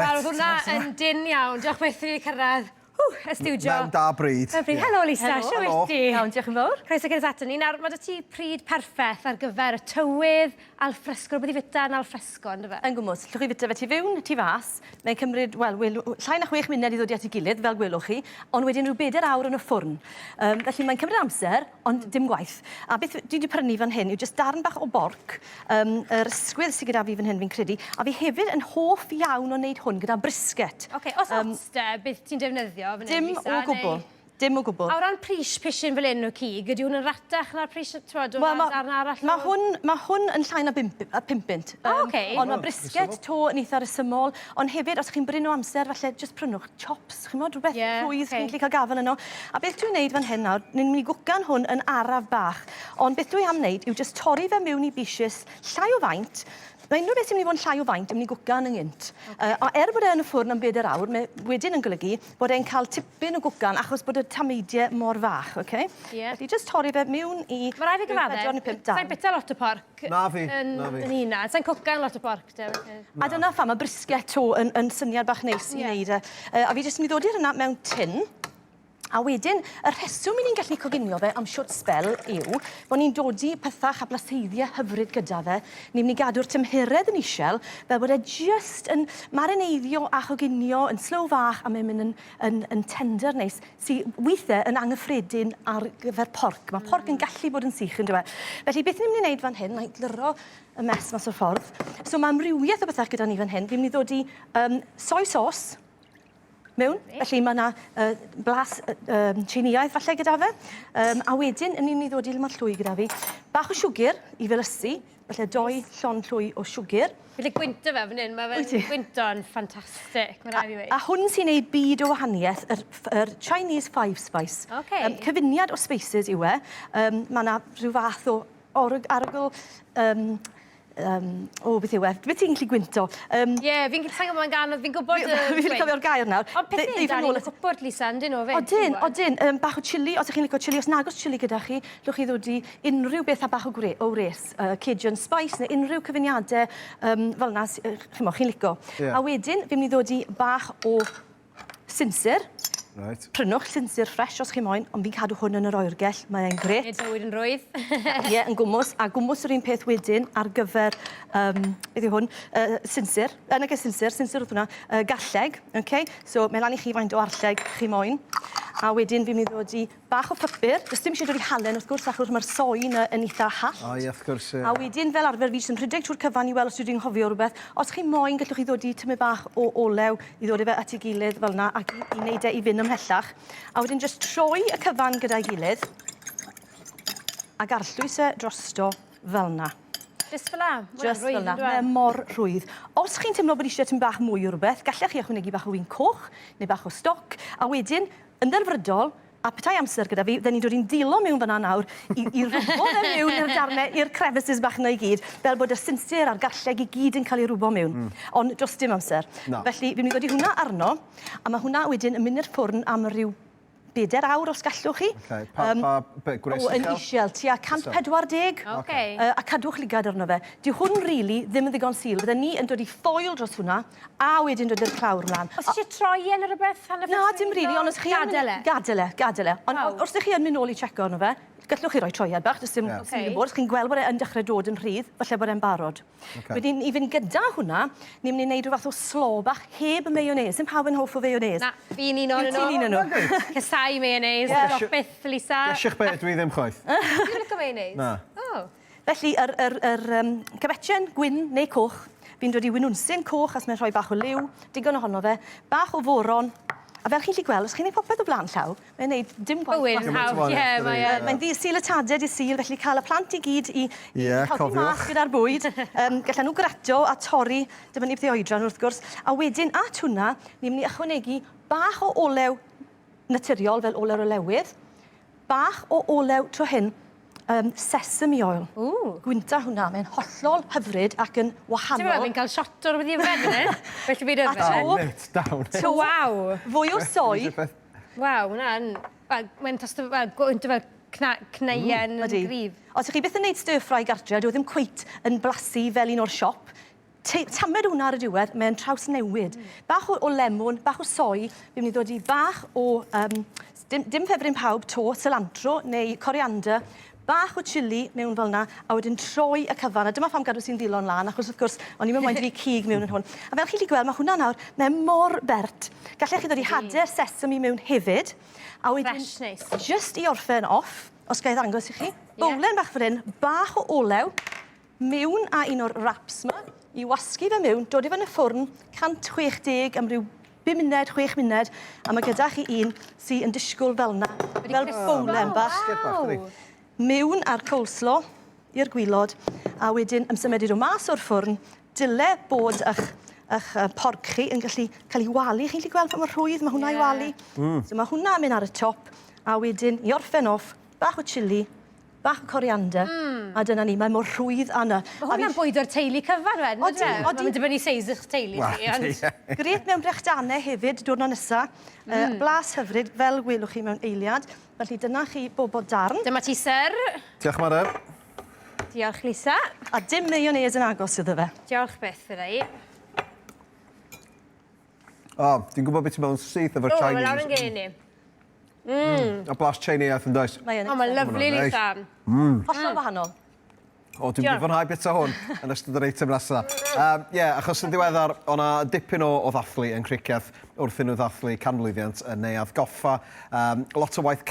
Wel, hwnna yn dyn iawn. Diolch byth i cyrraedd y stiwdio. Mewn da bryd. Helo, Lisa. Sio wyt ti? Iawn, diolch yn fawr. Croeso gyda'r ato ni. Nawr, mae dy ti pryd perffaith ar gyfer y tywydd, alfresco, rhywbeth i fita yn alfresco, ynddo fe? Yn gwmws, llwch chi fita fe tu fewn, tu fas. Mae'n cymryd, wel, llai na 6 munud i ddod at ei gilydd, fel gwelwch chi, ond wedyn rhyw 4 awr yn y ffwrn. Felly mae'n cymryd amser, ond dim gwaith. A beth dwi wedi prynu fan hyn yw jyst darn bach o borc, yr ysgwydd sydd gyda fi fan hyn fi'n credu, a fi hefyd yn hoff iawn o wneud hwn gyda brisket. Oce, os ots beth ti'n defnyddio fan hyn, Lisa? Dim o gwbl. Dim o gwbl. A o ran pris pishin fel un o cig, ydy hwn yn ratach na'r pris, ti'n meddwl, darn arall? Mae hwn yn llai na 5 pint. Ond mae brisket to yn eitha resymol. Ond hefyd, os chi'n bryn o amser, falle jyst prynwch chops. Chi'n modd rhywbeth rhwydd, chi'n gallu cael gafel yno. A beth dwi'n neud fan hyn nawr, ni'n mynd i gwcan hwn yn araf bach. Ond beth dwi am wneud yw jyst torri fe mewn i bishys llai o faint. Mae unrhyw beth sy'n mynd i fod yn llai o faint, yn mynd i gwcan yn gynt. A er bod e yn y ffwrn am 4 awr, mae wedyn yn golygu bod e'n cael tipyn o gwcan achos bod y tameidiau mor fach, oce? Felly, jyst torri fe mewn i... Mae rai fi gyfadde, sa'n bita lot o porc Na fi. yn hynna, sa'n cwcan lot o porc. A dyna pha, mae brisket to yn syniad bach neis i wneud e. A fi jyst yn mynd i ddod i'r hynna mewn tin. A wedyn, y rheswm i ni'n gallu coginio fe am siwt sbel yw bod ni'n dodi pethach a blaseiddiau hyfryd gyda fe. Ni'n mynd i gadw'r tymheredd yn isel, fel bod e jyst yn marineiddio a choginio yn slow fach a mae'n mynd yn tender neis, sy'n weithiau yn anghyffredin ar gyfer porc. Mae porc yn gallu bod yn sych yn dweud. Felly, beth ni'n mynd i wneud fan hyn, na'i glyro y mes mas o'r ffordd. So mae amrywiaeth o bethach gyda ni fan hyn. Fi'n mynd i ddod i soy sauce mewn, felly mae yna blas tsiniaidd falle gyda fe. A wedyn, ni'n mynd i ddod i lemon llwy gyda fi. Bach o siwgr i felysu, falle 2 llon llwy o siwgr. Felly gwynto fe fan hyn, mae fe'n gwynto'n ffantastig, mae rai fi wedi. A hwn sy'n neud byd o wahaniaeth, yr Chinese 5 spice. Cyfuniad o spices yw e. Mae yna rhyw fath o arogl... beth yw e? Beth ti'n gallu gwynto? Ie, fi'n gwybod mae'n ganodd, fi'n gwybod... Fi'n cofio'r gair nawr. Ond peth yw, ni'n gwybod, Lisa, yn dyn o fe? Odyn. Bach o chilli, os ych chi'n licio chilli, os nag oes chilli gyda chi, llwch chi ddod i unrhyw beth a bach o wres, Cajun spice neu unrhyw cyfuniadau fel yna, chi'n licio. A wedyn, fi'n mynd i ddod i bach o sinsir. Prynwch sinsir ffres os chi moyn, ond fi'n cadw hwn yn yr oergell, mae'n gret. Nid bywyd yn rwydd. Ie, yn gwmws, a gwmws yr un peth wedyn ar gyfer, beth yw hwn, sinsir, sinsir wrth hwnna, galleg, okay? So, mae lan i chi faint o arlleg chi moyn. A wedyn fi'n mynd i ddod i bach o pypur, jyst dim eisiau dod i halen wrth gwrs, achos mae'r soin yn eitha hall. O, ie, wrth gwrs. A wedyn fel arfer fi jyst yn rhedeg trwy'r cyfan i weld os dwi'n nghofio rhywbeth. Os chi moyn, gallwch chi ddod i tymau bach o olew i ddod i fe at ei gilydd fel yna ac i wneud e i fynd ymhellach. A wedyn jyst troi y cyfan gyda'i gilydd a garllwys e drosto fel yna. Just fel la? Just fel la, mae mor rhwydd. Os chi'n teimlo bod eisiau tyn bach mwy o rhywbeth, gallech chi ychwanegu bach o wyn coch neu bach o stoc, a wedyn, yn ddelfrydol, a petai amser gyda fi, dyn ni'n dod i'n dilo mewn fyna nawr i rwbo fe mewn i'r darnau, i'r crevices bach yna i gyd, fel bod y sinsir a'r garlleg i gyd yn cael ei rwbo mewn. Ond dros dim amser. Felly, fi'n mynd i ddod i hwnna arno, a mae hwnna wedyn yn mynd i'r ffwrn am ryw 4 awr os gallwch chi. Pa gwres yn isiel, tua 140. A cadwch ligad arno fe. Dyw hwn rili ddim yn ddigon sil. Fydden ni yn dod i ffoil dros hwnna, a wedyn dod i'r clawr mlaen. Os eisiau troi yn rhywbeth? Na, dim rili, ond os chi... Gadele. Ond os ydych chi yn mynd nôl i checo arno fe, gallwch chi roi troiad bach, jyst dim sy'n bod. Os chi'n gweld bod e'n dechrau dod yn rhydd, falle bod e'n barod. Wedyn, i fynd gyda hwnna, ni'n mynd i wneud rhyw fath o slaw bach heb y mayonnaise. Dim pawb yn hoff o mayonnaise. Na, fi'n un o'n nhw. Cysau mayonnaise, byth, Lisa. Gysych beth dwi ddim chwaith. Dwi'n licio mayonnaise? Na. Felly, yr cabetchen gwyn neu coch, fi'n dod i wynwnsyn coch, as mae'n rhoi bach o liw, digon ohono fe, bach o foron. A fel chi'n gallu gweld, os chi'n gwneud popeth o flaen llaw, mae'n gwneud dim gwaith. Bywyd, hawdd, ie. Mae'n sil y tadau, sil, felly cael y plant i gyd i helpu mas gyda'r bwyd. Gallen nhw grato a torri, dyma ni beth i oedran wrth gwrs. A wedyn, at hwnna, ni'n mynd i ychwanegu bach o olew naturiol, fel olew olewydd, bach o olew tro hyn, sesame oil. Gwynta hwnna, mae'n hollol hyfryd ac yn wahanol. Ti'n meddwl, fi'n cael shot o'r wedi yfed yna? Felly fi'n yfed. Down. Waw. Fwy o soi. Waw, hwnna'n... Mae'n tosto fel gwynta fel cneien yn gryf. Os ydych chi byth yn gwneud stir-fry gartre, dwi ddim cweit yn blasu fel un o'r siop. tamed hwnna ar y diwedd, mae'n traws newid. Bach o lemon, bach o soi, fi'n mynd i ddod i bach o, dim ffefryn pawb, to, cilantro neu coriander, bach o chilli mewn fel yna, a wedyn troi y cyfan. A dyma pham gadw sy'n ddilon lan, achos wrth gwrs, o'n i'n mynd i fi cig mewn yn hwn. A fel chi wedi gweld, mae hwnna nawr, mae'n mor bert. Gallech chi ddod i hader sesame mewn hefyd. A wedyn, just i orffen off, os gael ddangos i chi, bowlen bach fan hyn, bach o olew, mewn a un o'r wraps yma, i wasgu fe mewn, dod i fe yn y ffwrn, 160 am ryw 5 munud, 6 munud, a mae gyda chi un sy'n yn disgwyl fel yna, fel bowlen bach. Mewn ar coleslaw i'r gwilod, a wedyn ymsymud o mas o'r ffwrn, dyle bod eich porc chi yn gallu cael ei walu. Chi'n gallu gweld pa mor rhwydd mae hwnna i walu. So mae hwnna'n mynd ar y top, a wedyn i orffen off, bach o chilli, bach o coriander, a dyna ni, mae mor rhwydd anna. Mae hwnna'n bwyd o'r teulu cyfan wedyn, ydw? Mae'n dibynnu seis eich teulu chi. Gret mewn brechdanau hefyd, diwrnod nesa. Blas hyfryd, fel gwelwch chi mewn eiliad. Felly dyna chi bobl darn. Dyma ti, Sir. Diolch, Mare. Diolch, Lisa. A dim mayonnaise yn agos iddo fe. Diolch byth yna i. O, dwi'n gwybod beth ti'n meddwl syth efo'r Chinese. O, mae lawr yn geni. A blas Chinese yn does. O, mae'n lyflu, Lisa. Hollol wahanol. O, dwi'n gwybod bita hwn yn ystod yr eitem nesaf. Ie, achos yn diweddar, o'na dipyn o ddathlu yn criceth wrth i nhw ddathlu canmlwyddiant yn neuadd goffa. Lot o waith